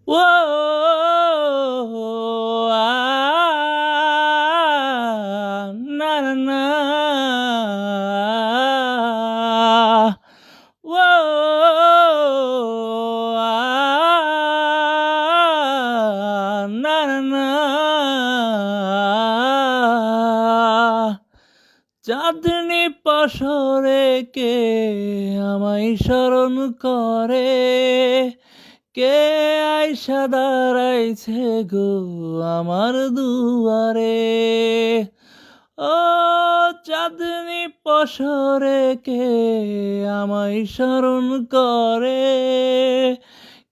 ও না না না ও না না না চাঁদনি পাশরে কে আমায় স্মরণ করে কে আইসা দাঁড়াইছে গো আমার দুয়ারে ও চাঁদনি পাশরে কে আমায় স্মরণ করে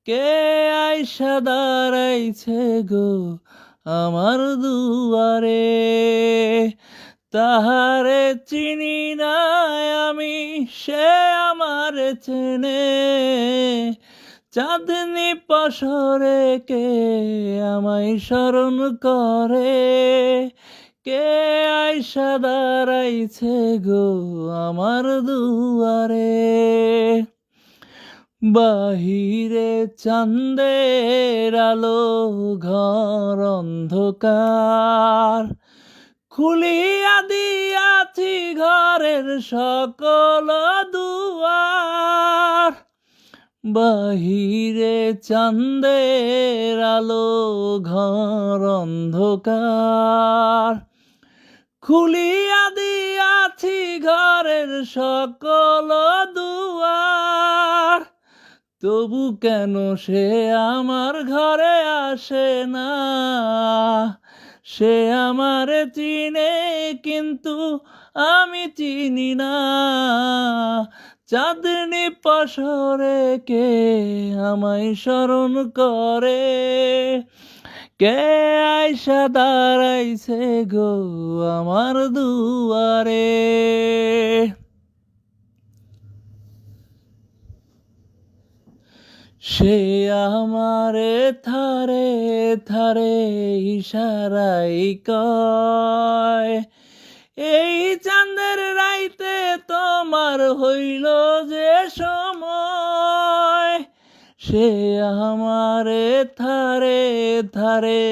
কে আইসা দাঁড়াইছে গো আমার দুয়ারে তাহারে চিনি নাই আমি সে আমার চেনে চাঁদনি পাশরে কে আমায় স্মরণ করে কে আইসা দাঁড়াইছে গো আমার দুয়ারে বাহিরে চাঁদের আলো ঘর অন্ধকার খুলিয়া দিয়াছি ঘরের সকল দুয়ার বাহিরে চাঁদের আলো ঘর অন্ধকার খুলিয়া দিয়াছি ঘরের সকল দুয়ার তবু কেন সে আমার ঘরে আসে না সে আমার চিনে কিন্তু আমি চিনি না চাঁদনি পাশরে কে আমায় স্মরণ করে কে আইসা দাঁড়াইছে গো আমার দুয়ারে সে আমারে থারে থারে ইশারাই কয় এই চাঁদের রাইতে তোমার হইল যে সময় সে আমারে থারে থারে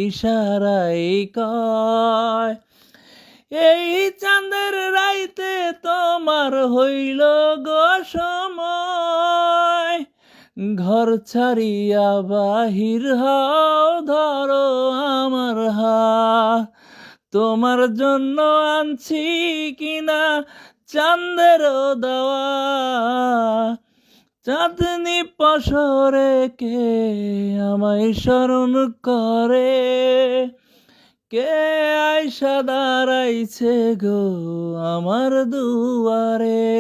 ইশারাই কয় এই চাঁদের রাইতে তোমার হইল গো সময় ঘর ছাড়িয়া বাহির হও ধরো আমার হাত তোমার জন্য আনছি কিনা চাঁদের দেওয়া চাঁদনি পাশরে কে আমায় স্মরণ করে কে আইসা দাঁড়াইছে গো আমার দুয়ারে।